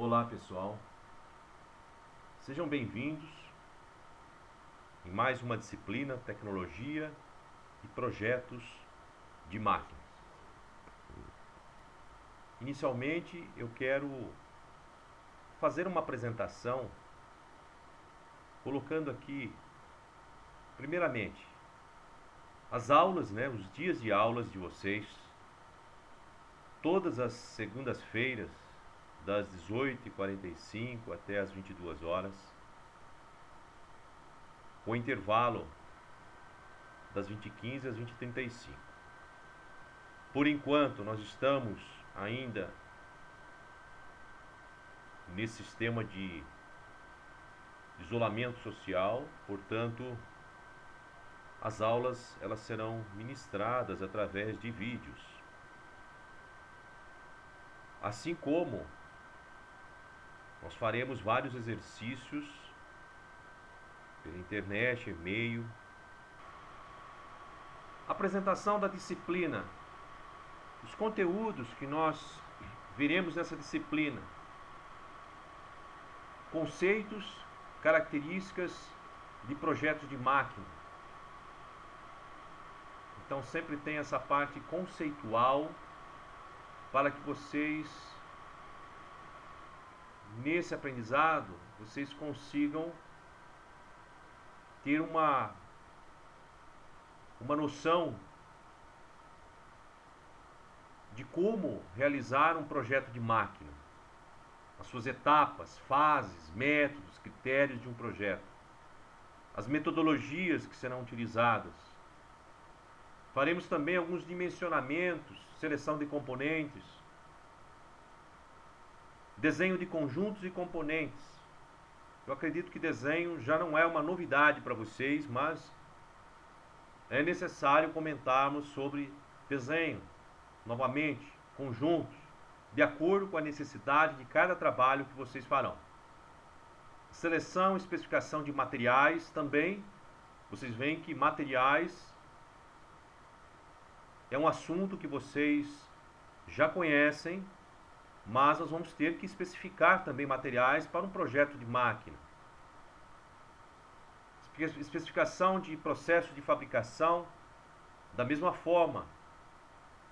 Olá pessoal, sejam bem-vindos em mais uma disciplina Tecnologia e Projetos de Máquinas. Inicialmente eu quero fazer uma apresentação colocando aqui, primeiramente, as aulas, os dias de aulas de vocês, todas as segundas-feiras, das 18h45 até as 22 horas, com intervalo das 20h15 às 20h35. Por enquanto, nós estamos ainda nesse sistema de isolamento social, portanto, as aulas elas serão ministradas através de vídeos. Assim como nós faremos vários exercícios pela internet, e-mail. Apresentação da disciplina. Os conteúdos que nós veremos nessa disciplina. Conceitos, características de projetos de máquina. Então sempre tem essa parte conceitual para que vocês, nesse aprendizado, vocês consigam ter uma noção de como realizar um projeto de máquina, as suas etapas, fases, métodos, critérios de um projeto, as metodologias que serão utilizadas. Faremos também alguns dimensionamentos, seleção de componentes, desenho de conjuntos e componentes. Eu acredito que desenho já não é uma novidade para vocês, mas é necessário comentarmos sobre desenho, novamente, conjuntos, de acordo com a necessidade de cada trabalho que vocês farão. Seleção e especificação de materiais também. Vocês veem que materiais é um assunto que vocês já conhecem, mas nós vamos ter que especificar também materiais para um projeto de máquina. Especificação de processo de fabricação, da mesma forma.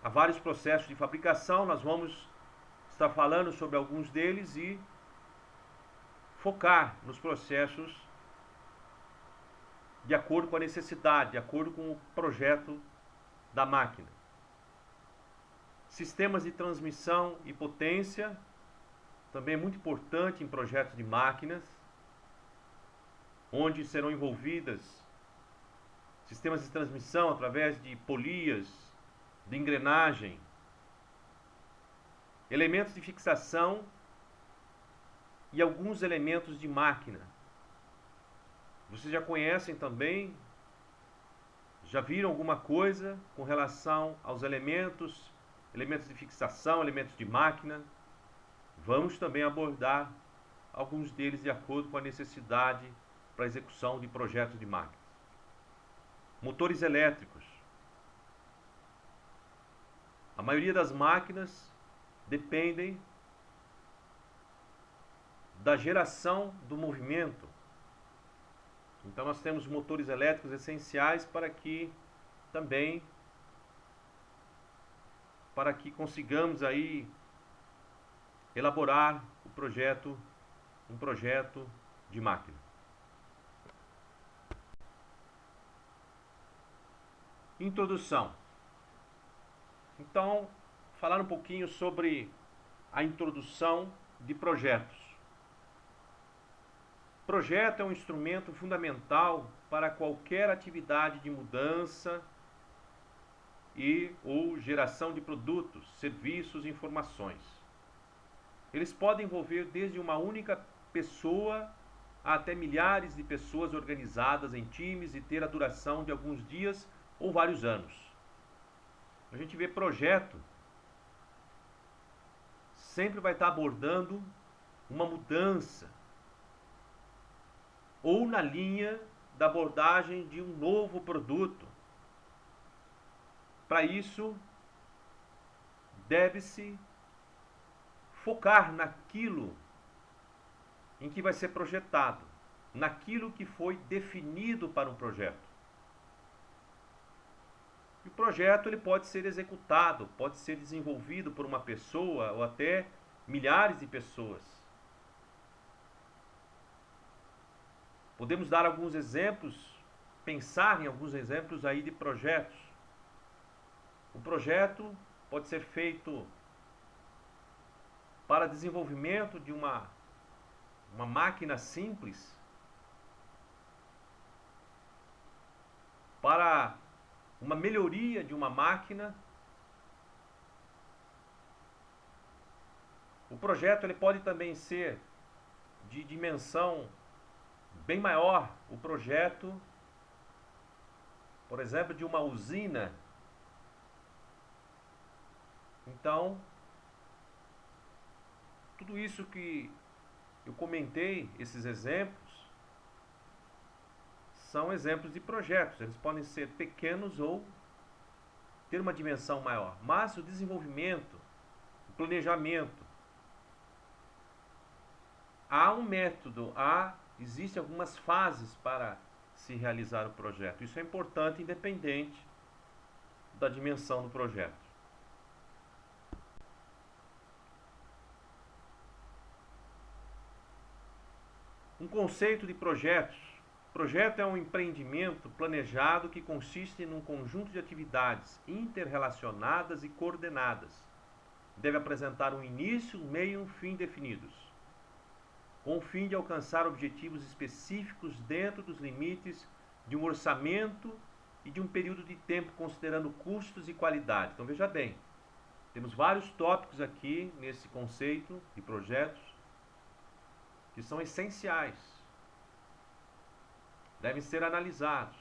Há vários processos de fabricação, nós vamos estar falando sobre alguns deles e focar nos processos de acordo com a necessidade, de acordo com o projeto da máquina. Sistemas de transmissão e potência, também é muito importante em projetos de máquinas, onde serão envolvidas sistemas de transmissão através de polias, de engrenagem, elementos de fixação e alguns elementos de máquina. Vocês já conhecem também, já viram alguma coisa com relação aos elementos de fixação, elementos de máquina? Vamos também abordar alguns deles de acordo com a necessidade para a execução de projetos de máquinas. Motores elétricos. A maioria das máquinas dependem da geração do movimento. Então nós temos motores elétricos essenciais para que consigamos aí elaborar um projeto de máquina. Introdução. Então, falar um pouquinho sobre a introdução de projetos. Projeto é um instrumento fundamental para qualquer atividade de mudança ou geração de produtos, serviços e informações. Eles podem envolver desde uma única pessoa até milhares de pessoas organizadas em times e ter a duração de alguns dias ou vários anos. A gente vê projeto sempre vai estar abordando uma mudança ou na linha da abordagem de um novo produto. Para isso, deve-se focar naquilo em que vai ser projetado, naquilo que foi definido para um projeto. E o projeto ele pode ser executado, pode ser desenvolvido por uma pessoa ou até milhares de pessoas. Podemos dar alguns exemplos, pensar em alguns exemplos aí de projetos. O projeto pode ser feito para desenvolvimento de uma máquina simples, para uma melhoria de uma máquina. O projeto ele pode também ser de dimensão bem maior. O projeto, por exemplo, de uma usina. Então, tudo isso que eu comentei, esses exemplos, são exemplos de projetos. Eles podem ser pequenos ou ter uma dimensão maior. Mas o desenvolvimento, o planejamento, há um método, existem algumas fases para se realizar o projeto. Isso é importante, independente da dimensão do projeto. Um conceito de projetos. Projeto é um empreendimento planejado que consiste num conjunto de atividades interrelacionadas e coordenadas. Deve apresentar um início, um meio e um fim definidos, com o fim de alcançar objetivos específicos dentro dos limites de um orçamento e de um período de tempo, considerando custos e qualidade. Então veja bem, temos vários tópicos aqui nesse conceito de projetos que são essenciais, devem ser analisados.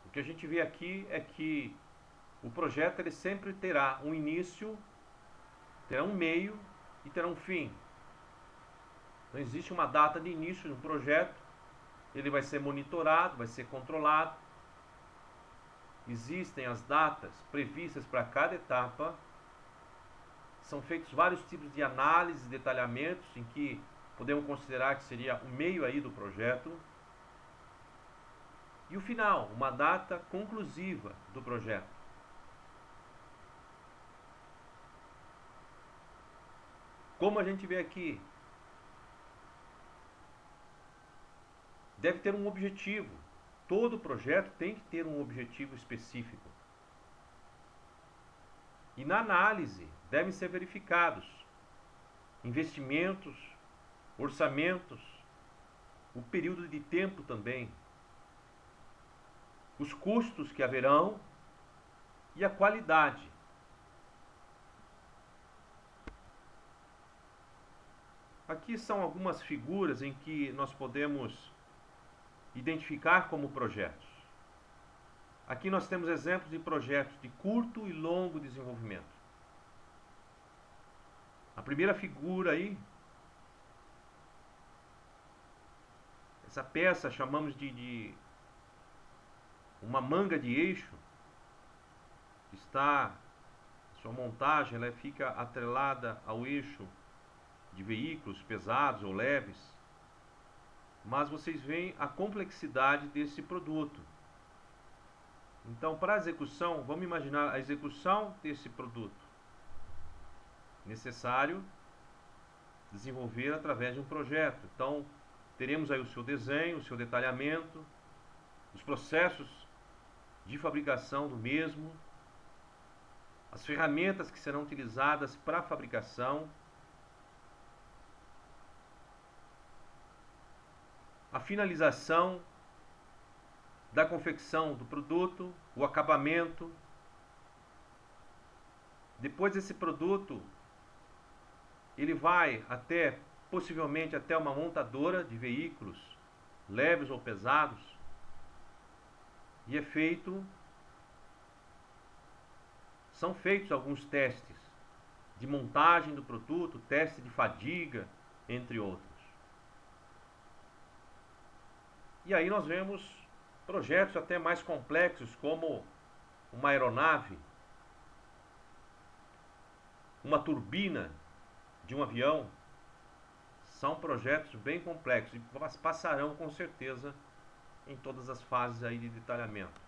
O que a gente vê aqui é que o projeto ele sempre terá um início, terá um meio e terá um fim. Não existe uma data de início de um projeto, ele vai ser monitorado, vai ser controlado. Existem as datas previstas para cada etapa. São feitos vários tipos de análises, detalhamentos, em que podemos considerar que seria o meio aí do projeto. E o final, uma data conclusiva do projeto. Como a gente vê aqui, deve ter um objetivo. Todo projeto tem que ter um objetivo específico. E na análise devem ser verificados investimentos, orçamentos, o período de tempo também, os custos que haverão e a qualidade. Aqui são algumas figuras em que nós podemos identificar como projetos. Aqui nós temos exemplos de projetos de curto e longo desenvolvimento. A primeira figura aí, essa peça chamamos de uma manga de eixo, que está, sua montagem ela fica atrelada ao eixo de veículos pesados ou leves, mas vocês veem a complexidade desse produto. Então, para a execução, vamos imaginar a execução desse produto. Necessário desenvolver através de um projeto. Então, teremos aí o seu desenho, o seu detalhamento, os processos de fabricação do mesmo, as ferramentas que serão utilizadas para a fabricação, a finalização da confecção do produto, o acabamento. Depois desse produto, ele vai possivelmente até uma montadora de veículos, leves ou pesados, e são feitos alguns testes de montagem do produto, teste de fadiga, entre outros. E aí nós vemos projetos até mais complexos, como uma aeronave, uma turbina de um avião. São projetos bem complexos e passarão com certeza em todas as fases aí de detalhamento.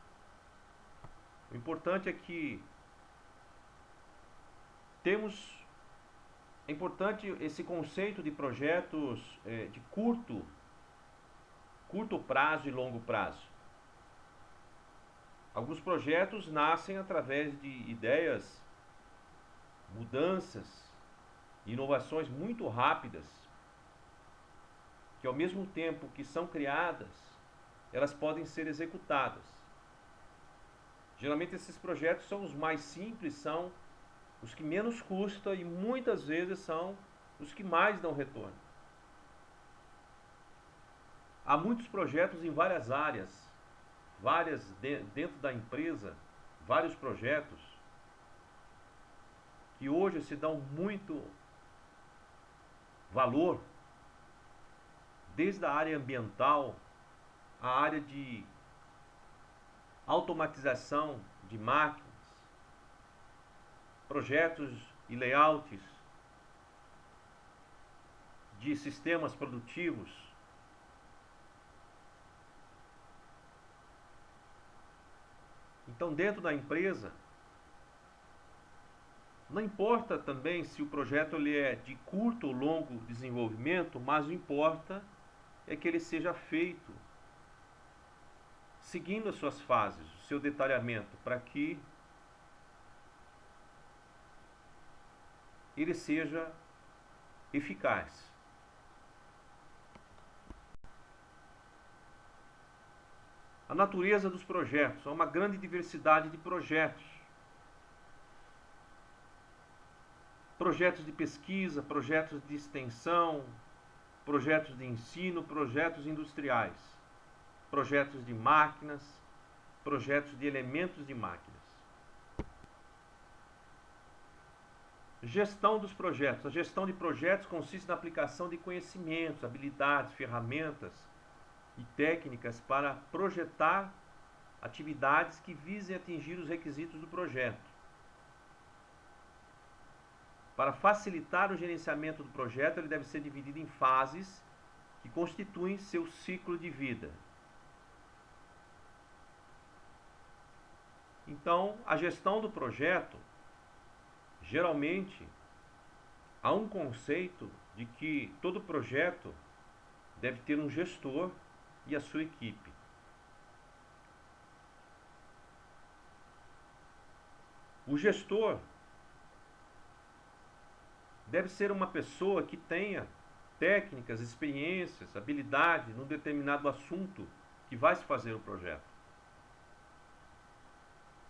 O importante é que é importante esse conceito de projetos de curto prazo e longo prazo. Alguns projetos nascem através de ideias, mudanças, inovações muito rápidas, que ao mesmo tempo que são criadas, elas podem ser executadas. Geralmente esses projetos são os mais simples, são os que menos custam e muitas vezes são os que mais dão retorno. Há muitos projetos em várias áreas, dentro da empresa, vários projetos que hoje se dão muito valor, desde a área ambiental, a área de automatização de máquinas, projetos e layouts de sistemas produtivos. Então, dentro da empresa, não importa também se o projeto ele é de curto ou longo desenvolvimento, mas o importa é que ele seja feito seguindo as suas fases, o seu detalhamento, para que ele seja eficaz. A natureza dos projetos, há uma grande diversidade de projetos. Projetos de pesquisa, projetos de extensão, projetos de ensino, projetos industriais, projetos de máquinas, projetos de elementos de máquinas. Gestão dos projetos. A gestão de projetos consiste na aplicação de conhecimentos, habilidades, ferramentas e técnicas para projetar atividades que visem atingir os requisitos do projeto. Para facilitar o gerenciamento do projeto, ele deve ser dividido em fases que constituem seu ciclo de vida. Então, a gestão do projeto, geralmente, há um conceito de que todo projeto deve ter um gestor e a sua equipe. O gestor deve ser uma pessoa que tenha técnicas, experiências, habilidade num determinado assunto que vai se fazer o projeto.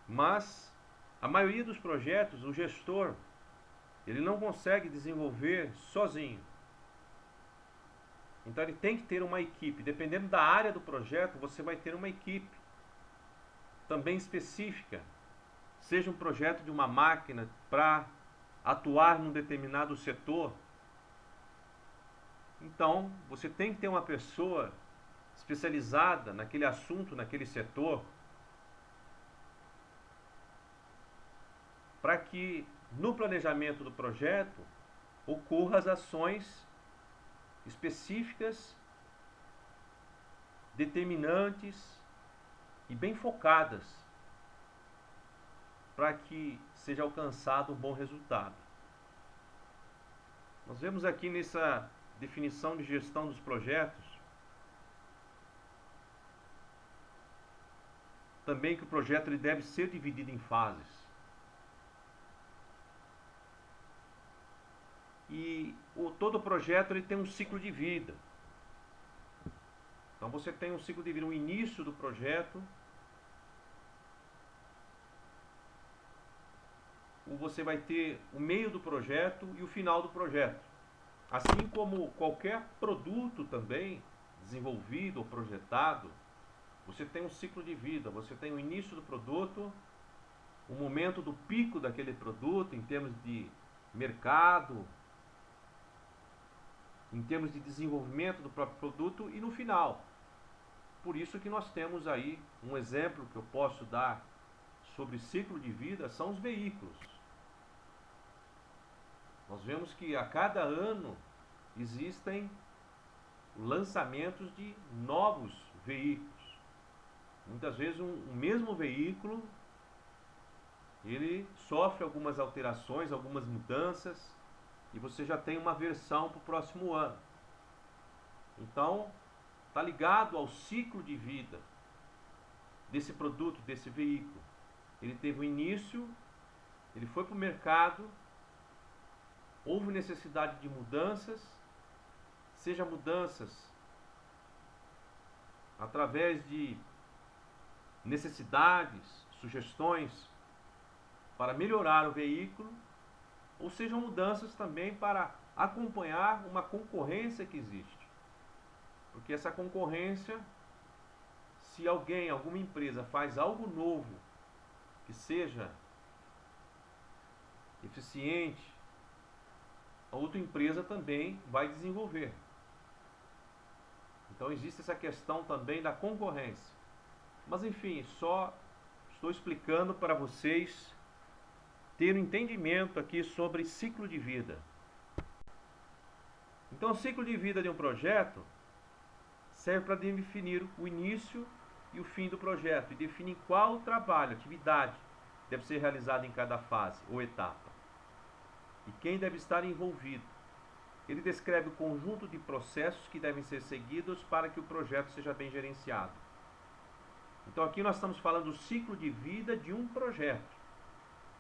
Mas a maioria dos projetos, o gestor, ele não consegue desenvolver sozinho. Então ele tem que ter uma equipe. Dependendo da área do projeto, você vai ter uma equipe também específica. Seja um projeto de uma máquina para atuar num determinado setor. Então, você tem que ter uma pessoa especializada naquele assunto, naquele setor, para que no planejamento do projeto ocorram as ações específicas, determinantes e bem focadas para que seja alcançado um bom resultado. Nós vemos aqui nessa definição de gestão dos projetos também que o projeto ele deve ser dividido em fases. E todo projeto ele tem um ciclo de vida. Então você tem um ciclo de vida, o início do projeto, você vai ter o meio do projeto e o final do projeto. Assim como qualquer produto também desenvolvido ou projetado, você tem um ciclo de vida, você tem o início do produto, o momento do pico daquele produto em termos de mercado, em termos de desenvolvimento do próprio produto e no final. Por isso que nós temos aí um exemplo que eu posso dar sobre ciclo de vida, são os veículos. Nós vemos que a cada ano existem lançamentos de novos veículos. Muitas vezes um mesmo veículo, ele sofre algumas alterações, algumas mudanças, e você já tem uma versão para o próximo ano. Então, está ligado ao ciclo de vida desse produto, desse veículo. Ele teve um início, ele foi para o mercado, houve necessidade de mudanças, seja mudanças através de necessidades, sugestões para melhorar o veículo, ou sejam mudanças também para acompanhar uma concorrência que existe. Porque essa concorrência, se alguém, alguma empresa faz algo novo, que seja eficiente, a outra empresa também vai desenvolver. Então existe essa questão também da concorrência. Mas enfim, só estou explicando para vocês ter um entendimento aqui sobre ciclo de vida. Então o ciclo de vida de um projeto serve para definir o início e o fim do projeto e definir qual trabalho, atividade deve ser realizada em cada fase ou etapa e quem deve estar envolvido. Ele descreve o conjunto de processos que devem ser seguidos para que o projeto seja bem gerenciado. Então aqui nós estamos falando do ciclo de vida de um projeto.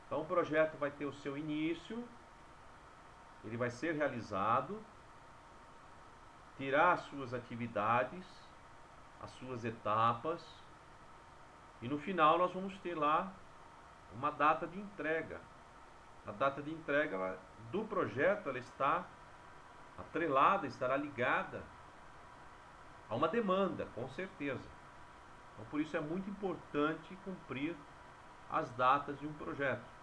Então o projeto vai ter o seu início, ele vai ser realizado, terá as suas atividades, as suas etapas, e no final nós vamos ter lá uma data de entrega. A data de entrega do projeto, ela está atrelada, estará ligada a uma demanda, com certeza. Então por isso é muito importante cumprir as datas de um projeto.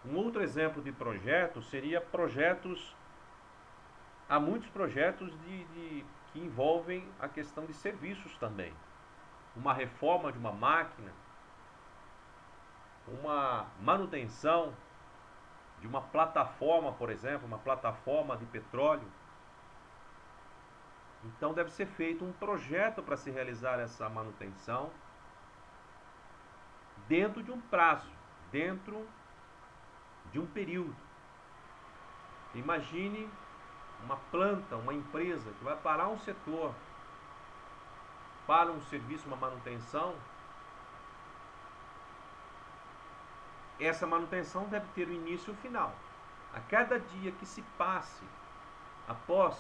Um outro exemplo de projeto seria projetos. Há muitos projetos que envolvem a questão de serviços também. Uma reforma de uma máquina, uma manutenção de uma plataforma, por exemplo, uma plataforma de petróleo. Então deve ser feito um projeto para se realizar essa manutenção dentro de um prazo, dentro de um período. Imagine uma planta, uma empresa que vai parar um setor para um serviço, uma manutenção. Essa manutenção deve ter o início e o final. A cada dia que se passe após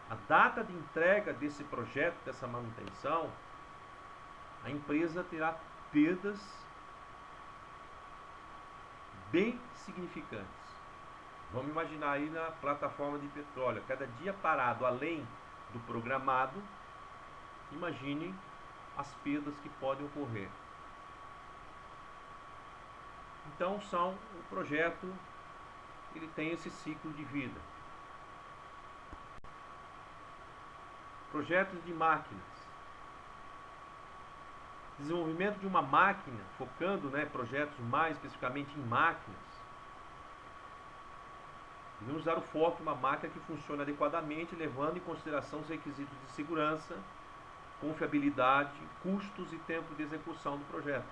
a data de entrega desse projeto, dessa manutenção, a empresa terá perdas bem significantes. Vamos imaginar aí na plataforma de petróleo, cada dia parado além do programado, imagine as perdas que podem ocorrer. Então o projeto, ele tem esse ciclo de vida. Projetos de máquinas. Desenvolvimento de uma máquina, focando, projetos mais especificamente em máquinas. Devemos dar o foco em uma máquina que funcione adequadamente, levando em consideração os requisitos de segurança, confiabilidade, custos e tempo de execução do projeto.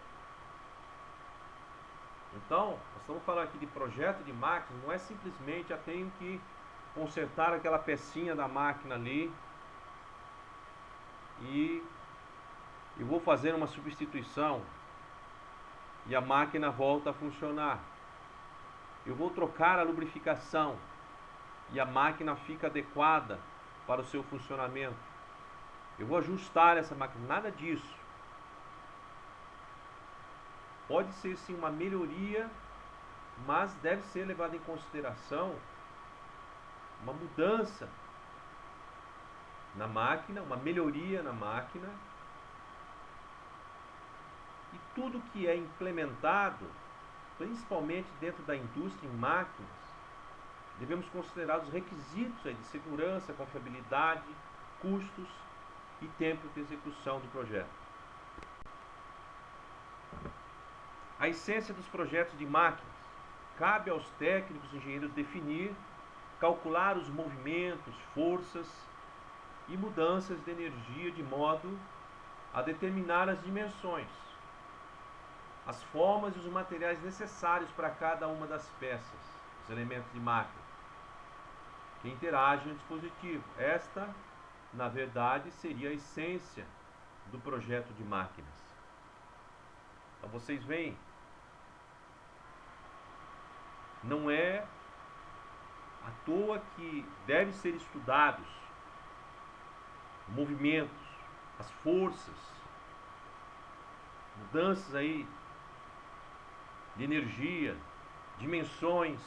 Então, nós estamos falando aqui de projeto de máquinas, não é simplesmente eu tenho que consertar aquela pecinha da máquina ali e eu vou fazer uma substituição e a máquina volta a funcionar. Eu vou trocar a lubrificação e a máquina fica adequada para o seu funcionamento. Eu vou ajustar essa máquina, nada disso. Pode ser sim uma melhoria, mas deve ser levada em consideração uma mudança na máquina, uma melhoria na máquina. E tudo que é implementado, principalmente dentro da indústria em máquinas, devemos considerar os requisitos de segurança, confiabilidade, custos e tempo de execução do projeto. A essência dos projetos de máquinas. Cabe aos técnicos e engenheiros definir calcular os movimentos, forças e mudanças de energia de modo a determinar as dimensões, as formas e os materiais necessários para cada uma das peças, os elementos de máquina, que interagem no dispositivo. Esta, na verdade, seria a essência do projeto de máquinas. Então vocês veem, não é à toa que devem ser estudados movimentos, as forças, mudanças aí de energia, dimensões,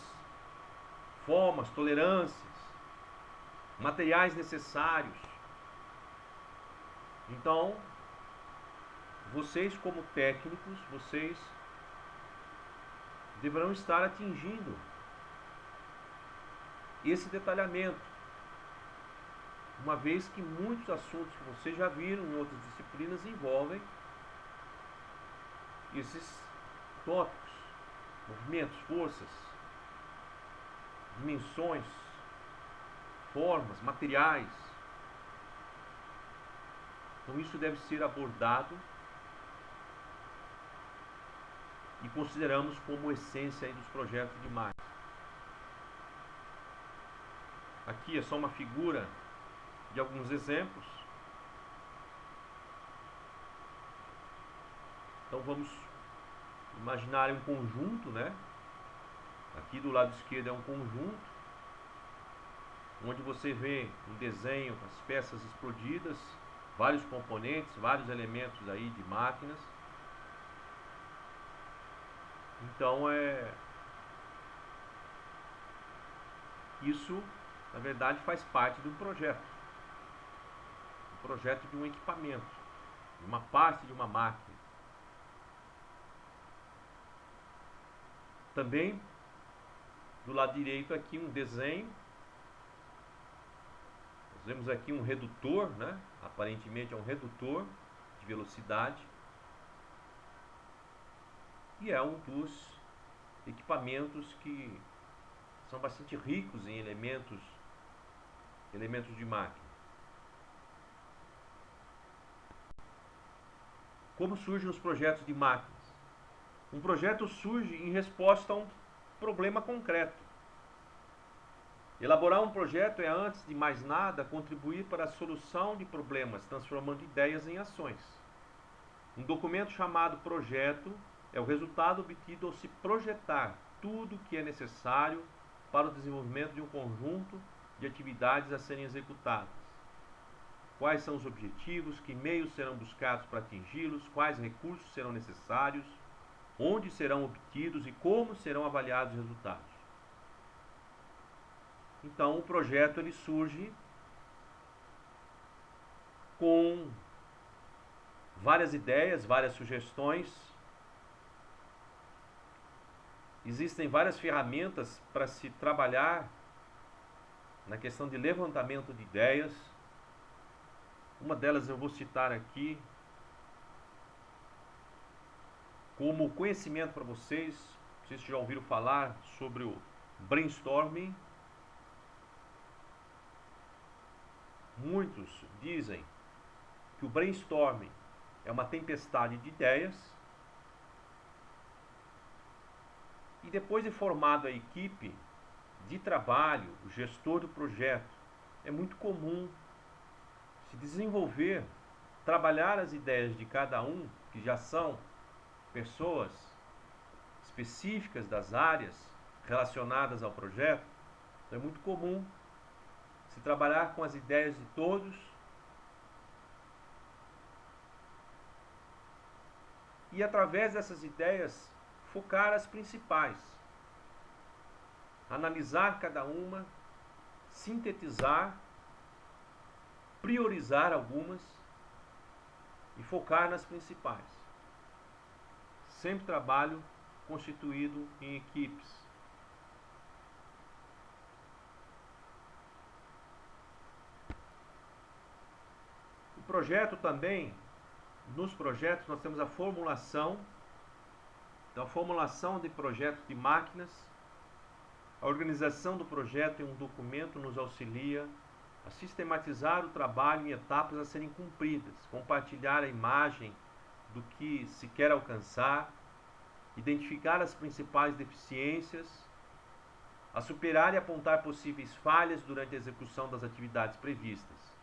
formas, tolerâncias, materiais necessários. Então, vocês como técnicos, vocês deverão estar atingindo esse detalhamento, uma vez que muitos assuntos que vocês já viram em outras disciplinas envolvem esses tópicos, movimentos, forças, dimensões, formas, materiais. Então isso deve ser abordado e consideramos como essência aí dos projetos de máquina. Aqui é só uma figura de alguns exemplos. Então vamos imaginar um conjunto, né? Aqui do lado esquerdo é um conjunto, onde você vê um desenho com as peças explodidas, vários componentes, vários elementos aí de máquinas. Então isso, na verdade, faz parte do projeto de um equipamento, de uma parte de uma máquina. Também do lado direito aqui um desenho. Nós vemos aqui um redutor, né? Aparentemente é um redutor de velocidade. E é um dos equipamentos que são bastante ricos em elementos de máquina. Como surgem os projetos de máquinas? Um projeto surge em resposta a um problema concreto. Elaborar um projeto é, antes de mais nada, contribuir para a solução de problemas, transformando ideias em ações. Um documento chamado projeto é o resultado obtido ao se projetar tudo o que é necessário para o desenvolvimento de um conjunto de atividades a serem executadas. Quais são os objetivos, que meios serão buscados para atingi-los, quais recursos serão necessários, onde serão obtidos e como serão avaliados os resultados. Então, o projeto ele surge com várias ideias, várias sugestões. Existem várias ferramentas para se trabalhar na questão de levantamento de ideias. Uma delas eu vou citar aqui como conhecimento para vocês. Vocês já ouviram falar sobre o brainstorming. Muitos dizem que o brainstorming é uma tempestade de ideias. E depois de formada a equipe de trabalho, o gestor do projeto, é muito comum se desenvolver, trabalhar as ideias de cada um, que já são pessoas específicas das áreas relacionadas ao projeto. Então é muito comum se trabalhar com as ideias de todos e, através dessas ideias, focar as principais, analisar cada uma, sintetizar, priorizar algumas e focar nas principais. Sempre trabalho constituído em equipes. O projeto também, nos projetos nós temos a formulação. Então, a formulação de projetos de máquinas A organização do projeto em um documento nos auxilia a sistematizar o trabalho em etapas a serem cumpridas, compartilhar a imagem do que se quer alcançar, identificar as principais deficiências, a superar e apontar possíveis falhas durante a execução das atividades previstas.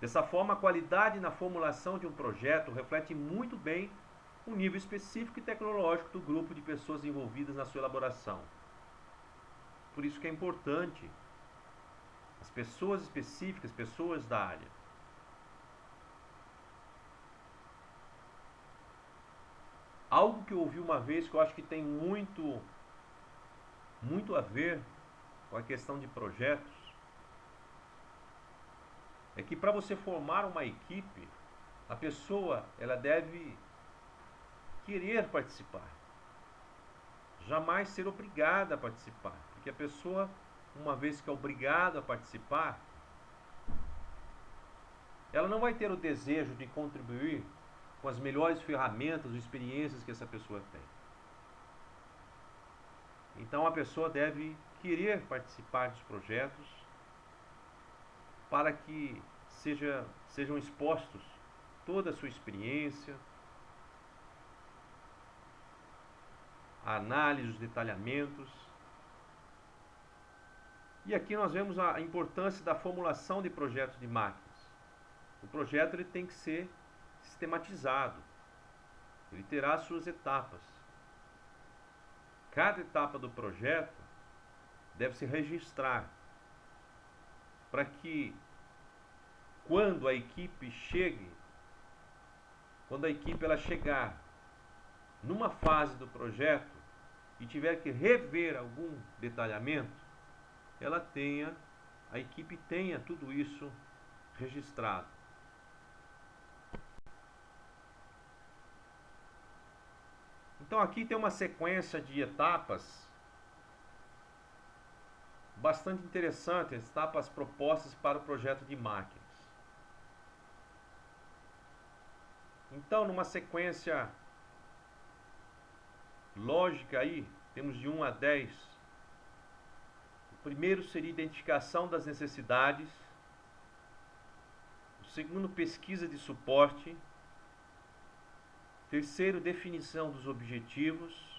Dessa forma, a qualidade na formulação de um projeto reflete muito bem o nível específico e tecnológico do grupo de pessoas envolvidas na sua elaboração. Por isso que é importante as pessoas específicas, pessoas da área. Algo que eu ouvi uma vez que eu acho que tem muito a ver com a questão de projetos é que para você formar uma equipe, a pessoa ela deve querer participar, jamais ser obrigada a participar, porque a pessoa, uma vez que é obrigada a participar, ela não vai ter o desejo de contribuir com as melhores ferramentas ou experiências que essa pessoa tem. Então a pessoa deve querer participar dos projetos para que sejam expostos toda a sua experiência, a análise, os detalhamentos. E aqui nós vemos a importância da formulação de projetos de máquinas. O projeto ele tem que ser sistematizado, ele terá suas etapas. Cada etapa do projeto deve se registrar para que quando a equipe ela chegar numa fase do projeto e tiver que rever algum detalhamento, a equipe tenha tudo isso registrado. Então aqui tem uma sequência de etapas bastante interessante, as etapas propostas para o projeto de máquinas. Então, numa sequência lógica aí, temos de 1 a 10. O primeiro seria identificação das necessidades. O segundo, pesquisa de suporte. Terceiro, definição dos objetivos.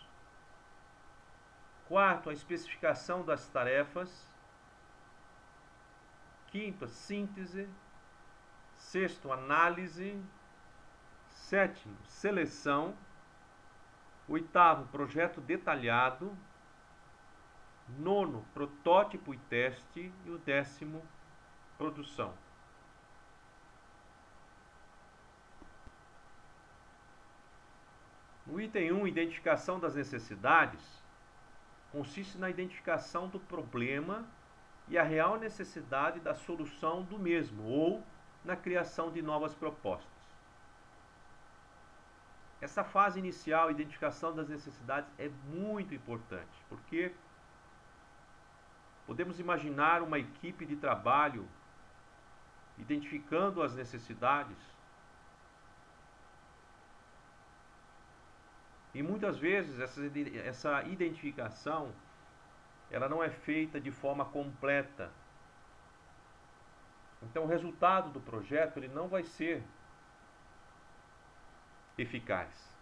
Quarto, a especificação das tarefas. Quinto, a síntese. Sexto, análise. Sétimo, seleção. Oitavo, projeto detalhado. Nono, protótipo e teste. E o 10º, produção. No item 1, identificação das necessidades, consiste na identificação do problema e a real necessidade da solução do mesmo, ou na criação de novas propostas. Essa fase inicial, identificação das necessidades, é muito importante, porque podemos imaginar uma equipe de trabalho identificando as necessidades e muitas vezes essa identificação ela não é feita de forma completa. Então o resultado do projeto ele não vai ser eficaz.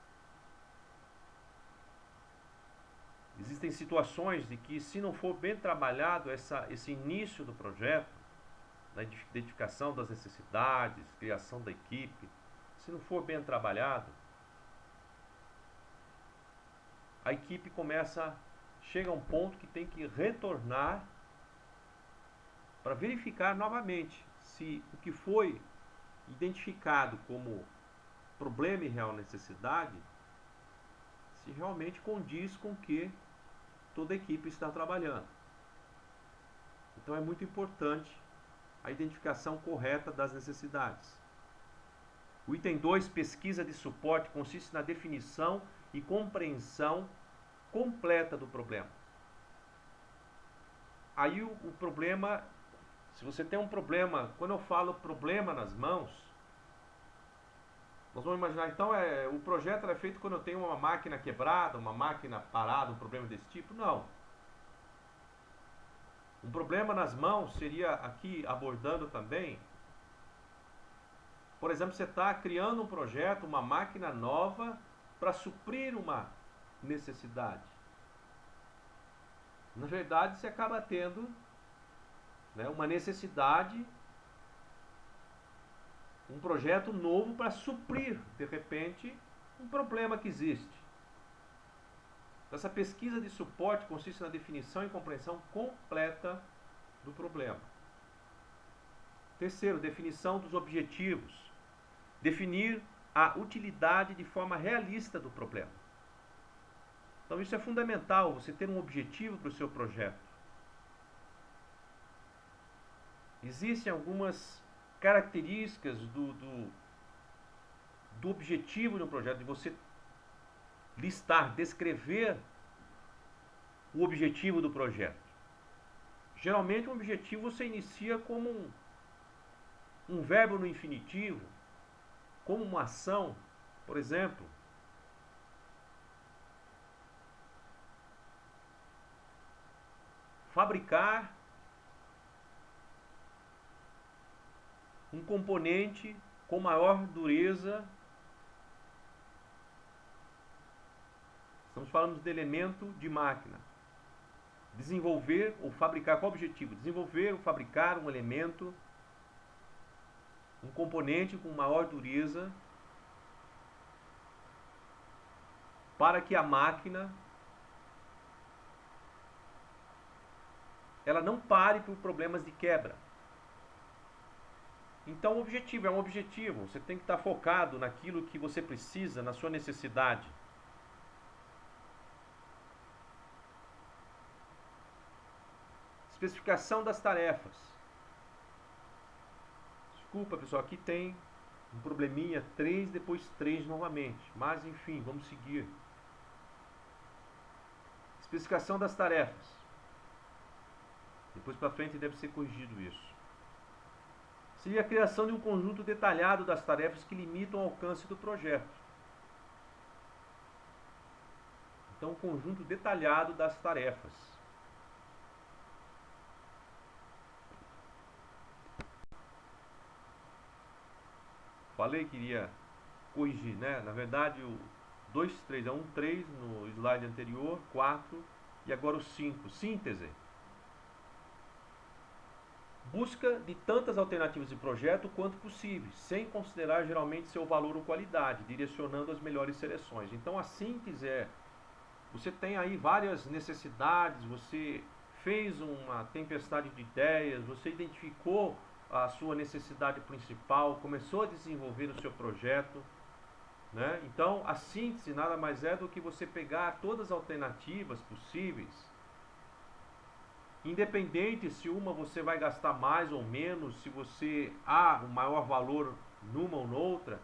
Existem situações de que, se não for bem trabalhado esse início do projeto, na identificação das necessidades, criação da equipe, se não for bem trabalhado, a equipe chega a um ponto que tem que retornar para verificar novamente se o que foi identificado como problema e real necessidade, se realmente condiz com o que toda a equipe está trabalhando. Então é muito importante a identificação correta das necessidades. O item 2, pesquisa de suporte, consiste na definição e compreensão completa do problema. Aí o problema, se você tem um problema, quando eu falo problema nas mãos, nós vamos imaginar, então, o projeto é feito quando eu tenho uma máquina quebrada, uma máquina parada, um problema desse tipo? Não. Um problema nas mãos seria aqui abordando também, por exemplo, você está criando um projeto, uma máquina nova para suprir uma necessidade. Na verdade, você acaba tendo, né, uma necessidade, um projeto novo para suprir, de repente, um problema que existe. Essa pesquisa de suporte consiste na definição e compreensão completa do problema. Terceiro, definição dos objetivos. Definir a utilidade de forma realista do problema. Então isso é fundamental, você ter um objetivo para o seu projeto. Existem algumas características do objetivo de um projeto, de você listar, descrever o objetivo do projeto. Geralmente um objetivo você inicia como um verbo no infinitivo, como uma ação, por exemplo. Fabricar um componente com maior dureza. Estamos falando de elemento de máquina. Desenvolver ou fabricar, qual o objetivo? Desenvolver ou fabricar um elemento, um componente com maior dureza, para que a máquina ela não pare por problemas de quebra. Então o objetivo é um objetivo, você tem que estar focado naquilo que você precisa, na sua necessidade. Especificação das tarefas. Desculpa, pessoal, aqui tem um probleminha, 3, depois 3 novamente. Mas, enfim, vamos seguir. Especificação das tarefas. Depois para frente deve ser corrigido isso. Seria a criação de um conjunto detalhado das tarefas que limitam o alcance do projeto. Então, um conjunto detalhado das tarefas. Falei que iria corrigir, né? Na verdade, o 2, 3 é 1, 3 no slide anterior, 4 e agora o 5. Síntese. Busca de tantas alternativas de projeto quanto possível, sem considerar geralmente seu valor ou qualidade, direcionando as melhores seleções. Então a síntese é, você tem aí várias necessidades, você fez uma tempestade de ideias, você identificou a sua necessidade principal, começou a desenvolver o seu projeto, né? Então a síntese nada mais é do que você pegar todas as alternativas possíveis, independente se uma você vai gastar mais ou menos, se você há um maior valor numa ou noutra,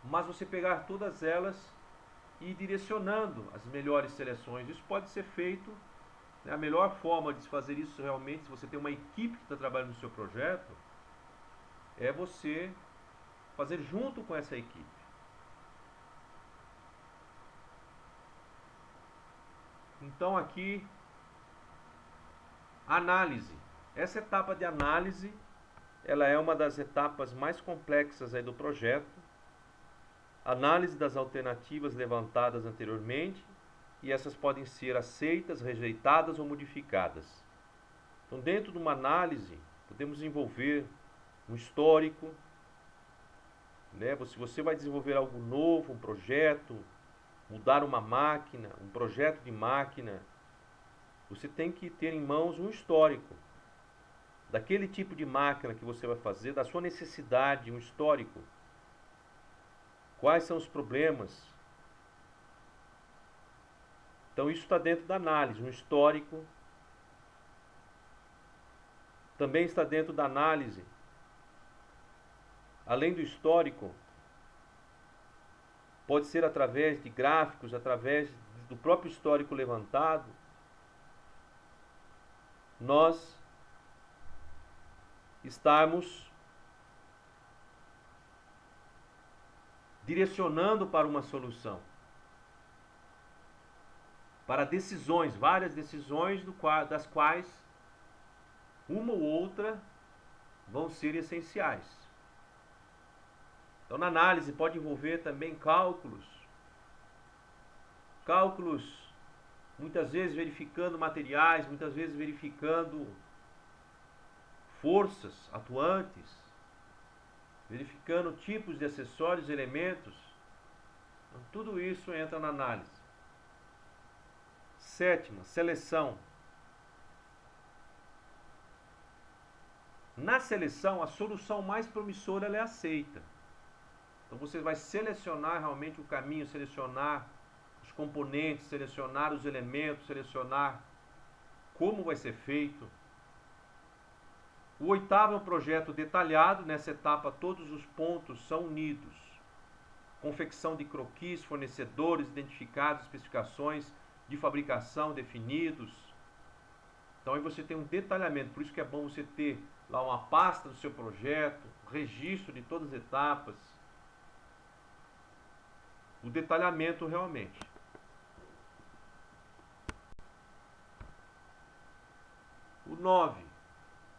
mas você pegar todas elas e ir direcionando as melhores seleções. Isso pode ser feito, né? A melhor forma de fazer isso realmente, se você tem uma equipe que está trabalhando no seu projeto, é você fazer junto com essa equipe. Então aqui, análise. Essa etapa de análise, ela é uma das etapas mais complexas aí do projeto. Análise das alternativas levantadas anteriormente, e essas podem ser aceitas, rejeitadas ou modificadas. Então, dentro de uma análise, podemos desenvolver um histórico, né? Se você vai desenvolver algo novo, um projeto, mudar uma máquina, um projeto de máquina, você tem que ter em mãos um histórico daquele tipo de máquina que você vai fazer, da sua necessidade, um histórico. Quais são os problemas? Então isso está dentro da análise, um histórico. Também está dentro da análise, além do histórico, pode ser através de gráficos, através do próprio histórico levantado, nós estarmos direcionando para uma solução, para decisões, várias decisões das quais uma ou outra vão ser essenciais. Então, na análise pode envolver também cálculos, muitas vezes verificando materiais, muitas vezes verificando forças atuantes, verificando tipos de acessórios, elementos. Então, tudo isso entra na análise. Sétima, seleção. Na seleção, a solução mais promissora ela é aceita. Então você vai selecionar realmente o caminho, selecionar os componentes, selecionar os elementos, selecionar como vai ser feito. O oitavo é um projeto detalhado. Nessa etapa todos os pontos são unidos. Confecção de croquis, fornecedores identificados, especificações de fabricação definidos. Então aí você tem um detalhamento, por isso que é bom você ter lá uma pasta do seu projeto, registro de todas as etapas, o detalhamento realmente. O 9,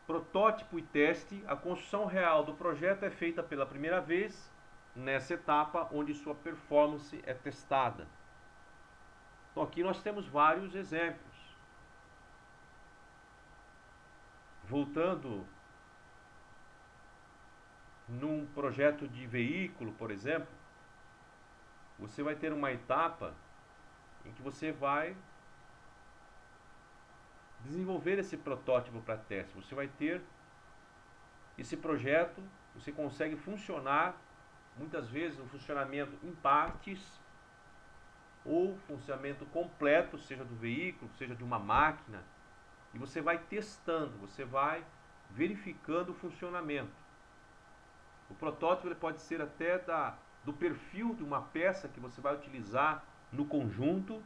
protótipo e teste. A construção real do projeto é feita pela primeira vez nessa etapa onde sua performance é testada. Então aqui nós temos vários exemplos. Voltando num projeto de veículo, por exemplo, você vai ter uma etapa em que você vai desenvolver esse protótipo para teste. Você vai ter esse projeto, você consegue funcionar, muitas vezes um funcionamento em partes, ou funcionamento completo, seja do veículo, seja de uma máquina, e você vai testando, você vai verificando o funcionamento. O protótipo ele pode ser até do perfil de uma peça que você vai utilizar no conjunto.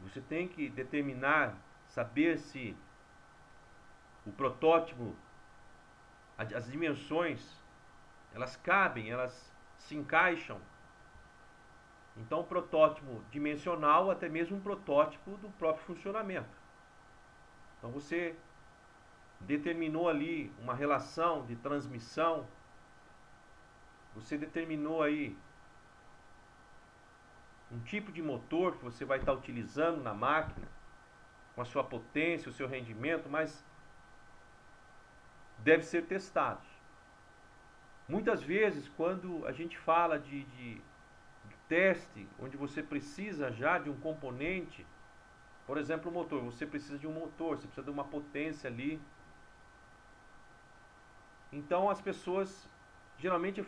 Você tem que determinar, saber se o protótipo, as dimensões, elas cabem, elas se encaixam. Então, protótipo dimensional, até mesmo um protótipo do próprio funcionamento. Então, você determinou ali uma relação de transmissão, você determinou aí um tipo de motor que você vai estar utilizando na máquina, com a sua potência, o seu rendimento, mas deve ser testado. Muitas vezes, quando a gente fala de teste, onde você precisa já de um componente, por exemplo, o motor, você precisa de um motor, você precisa de uma potência ali. Então as pessoas geralmente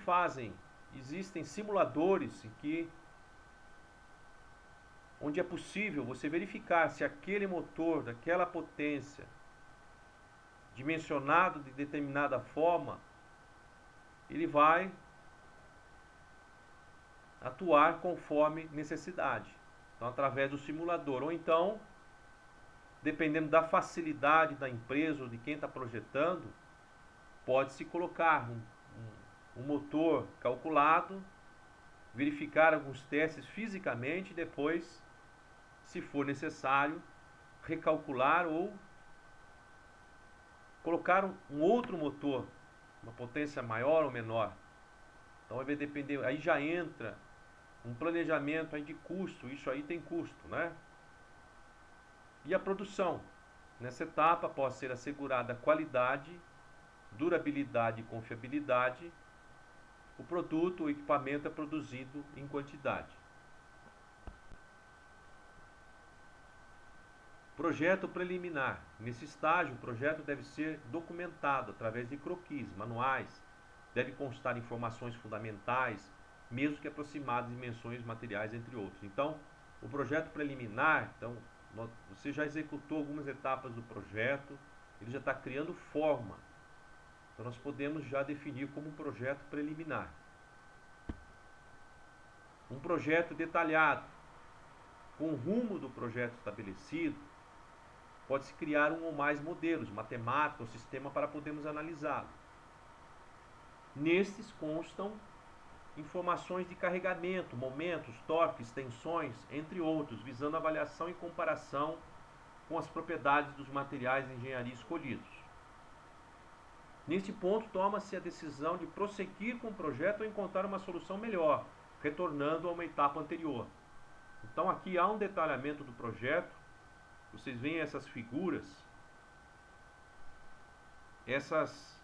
existem simuladores onde é possível você verificar se aquele motor, daquela potência, dimensionado de determinada forma, ele vai atuar conforme necessidade. Então, através do simulador. Ou então, dependendo da facilidade da empresa ou de quem está projetando, pode-se colocar um motor calculado, verificar alguns testes fisicamente e depois, se for necessário, recalcular ou colocar um outro motor, uma potência maior ou menor. Então vai depender, aí já entra um planejamento aí de custo, isso aí tem custo, né? E a produção. Nessa etapa pode ser assegurada qualidade, durabilidade e confiabilidade. O produto ou equipamento é produzido em quantidade. Projeto preliminar. Nesse estágio, o projeto deve ser documentado através de croquis, manuais, deve constar informações fundamentais, mesmo que aproximadas de dimensões materiais, entre outros. Então, o projeto preliminar, você já executou algumas etapas do projeto, ele já está criando forma. Então, nós podemos já definir como um projeto preliminar. Um projeto detalhado, com o rumo do projeto estabelecido, pode-se criar um ou mais modelos, matemática ou sistema para podermos analisá-lo. Nestes constam informações de carregamento, momentos, torques, tensões, entre outros, visando avaliação e comparação com as propriedades dos materiais de engenharia escolhidos. Neste ponto, toma-se a decisão de prosseguir com o projeto ou encontrar uma solução melhor, retornando a uma etapa anterior. Então aqui há um detalhamento do projeto. Vocês veem essas figuras, essas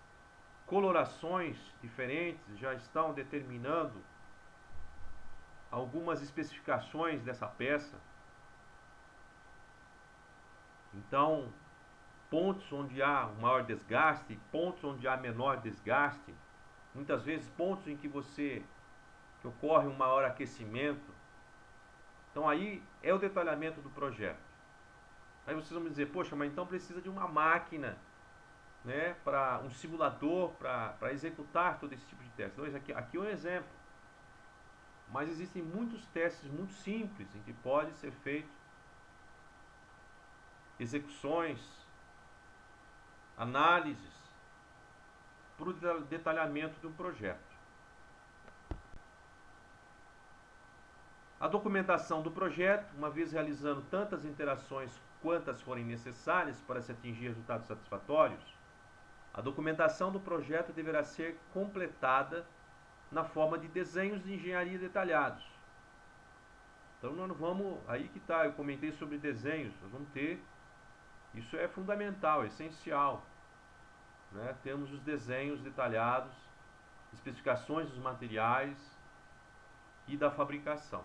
colorações diferentes já estão determinando algumas especificações dessa peça. Então, pontos onde há um maior desgaste, pontos onde há menor desgaste, muitas vezes pontos em que ocorre um maior aquecimento. Então aí é o detalhamento do projeto. Aí vocês vão me dizer, poxa, mas então precisa de uma máquina, né, para um simulador para executar todo esse tipo de teste. Então aqui é um exemplo. Mas existem muitos testes muito simples em que pode ser feito execuções, análises para o detalhamento de um projeto. A documentação do projeto, uma vez realizando tantas interações quantas forem necessárias para se atingir resultados satisfatórios, a documentação do projeto deverá ser completada na forma de desenhos de engenharia detalhados. Então nós vamos, aí que está, eu comentei sobre desenhos, nós vamos ter, isso é fundamental, é essencial, né? Temos os desenhos detalhados, especificações dos materiais e da fabricação.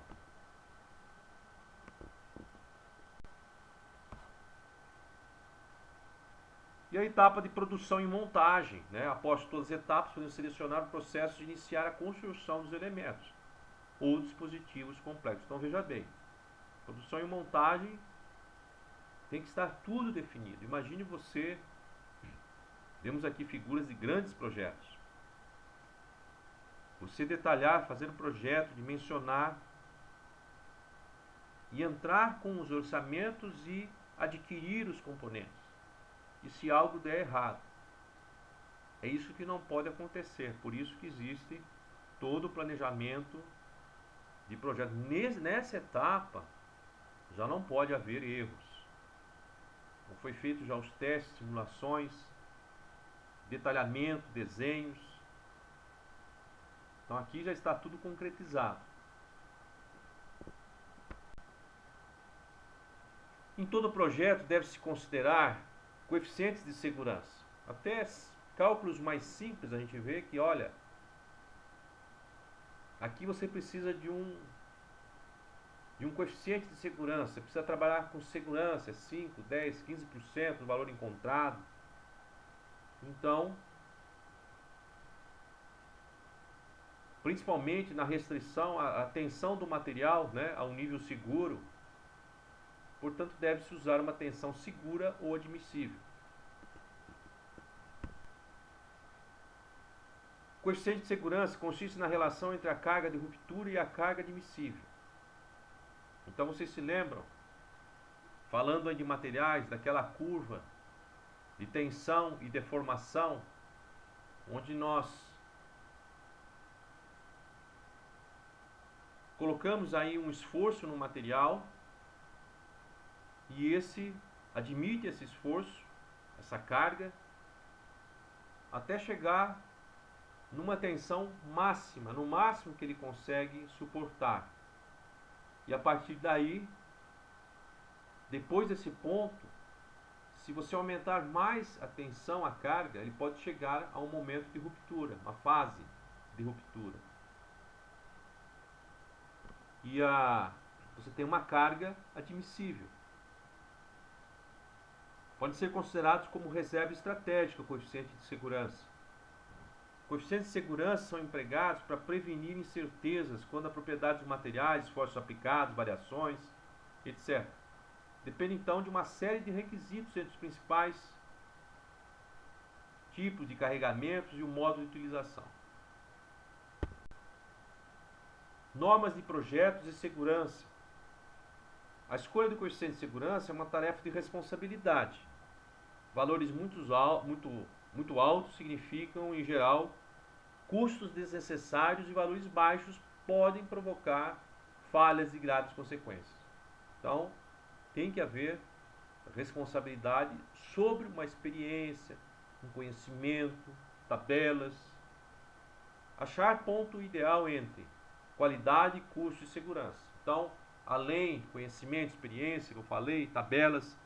E a etapa de produção e montagem, né? Após todas as etapas, podemos selecionar o processo de iniciar a construção dos elementos ou dispositivos complexos. Então veja bem, produção e montagem tem que estar tudo definido. Imagine você, vemos aqui figuras de grandes projetos. Você detalhar, fazer um projeto, dimensionar e entrar com os orçamentos e adquirir os componentes. E se algo der errado, é isso que não pode acontecer. Por isso que existe todo o planejamento de projeto. Nessa etapa, já não pode haver erros. Então, foi feito já os testes, simulações, detalhamento, desenhos. Então aqui já está tudo concretizado. Em todo projeto deve-se considerar coeficientes de segurança. Até cálculos mais simples a gente vê que, olha, aqui você precisa de um coeficiente de segurança. Você precisa trabalhar com segurança, 5, 10, 15% do valor encontrado. Então, principalmente na restrição à tensão do material, né, a um nível seguro. Portanto, deve-se usar uma tensão segura ou admissível. O coeficiente de segurança consiste na relação entre a carga de ruptura e a carga admissível. Então, vocês se lembram, falando aí de materiais, daquela curva de tensão e deformação, onde nós colocamos aí um esforço no material e esse admite esse esforço, essa carga, até chegar numa tensão máxima, no máximo que ele consegue suportar. E a partir daí, depois desse ponto, se você aumentar mais a tensão, a carga, ele pode chegar a um momento de ruptura, uma fase de ruptura. E você tem uma carga admissível. Pode ser considerados como reserva estratégica o coeficiente de segurança. Coeficientes de segurança são empregados para prevenir incertezas quando a propriedade dos materiais, esforços aplicados, variações, etc. Depende então de uma série de requisitos entre os principais tipos de carregamentos e o modo de utilização. Normas de projetos e segurança. A escolha do coeficiente de segurança é uma tarefa de responsabilidade. Valores muito altos significam, em geral, custos desnecessários e valores baixos podem provocar falhas de graves consequências. Então, tem que haver responsabilidade sobre uma experiência, um conhecimento, tabelas. Achar ponto ideal entre qualidade, custo e segurança. Então, além de conhecimento, experiência, que eu falei, tabelas,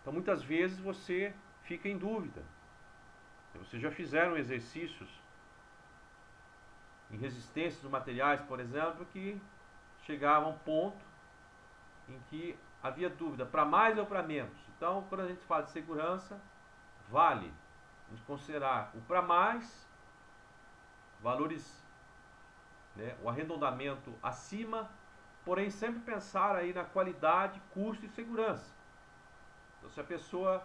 então muitas vezes você fica em dúvida. Vocês já fizeram exercícios em resistência dos materiais, por exemplo, que chegava a um ponto em que havia dúvida, para mais ou para menos. Então, quando a gente fala de segurança, vale a gente considerar o para mais, valores, né, o arredondamento acima, porém sempre pensar aí na qualidade, custo e segurança. Então, se a pessoa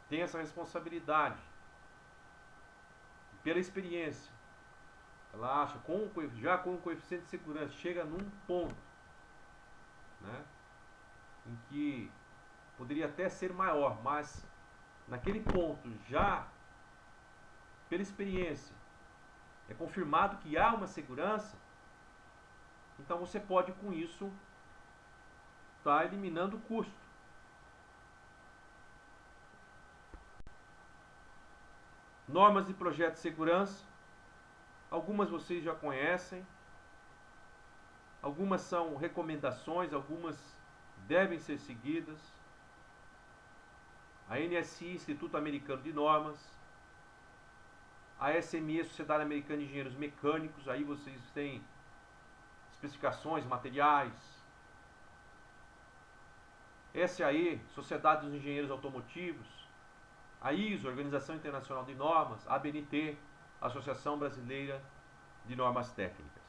tem essa responsabilidade, pela experiência, ela acha, já com o coeficiente de segurança, chega num ponto, né, em que poderia até ser maior, mas naquele ponto, já pela experiência, é confirmado que há uma segurança, então você pode com isso estar eliminando o custo. Normas de projeto de segurança, algumas vocês já conhecem, algumas são recomendações, algumas devem ser seguidas. A NSI, Instituto Americano de Normas, a SME, Sociedade Americana de Engenheiros Mecânicos, aí vocês têm especificações, materiais. SAE, Sociedade dos Engenheiros Automotivos, a ISO, Organização Internacional de Normas, a ABNT, Associação Brasileira de Normas Técnicas.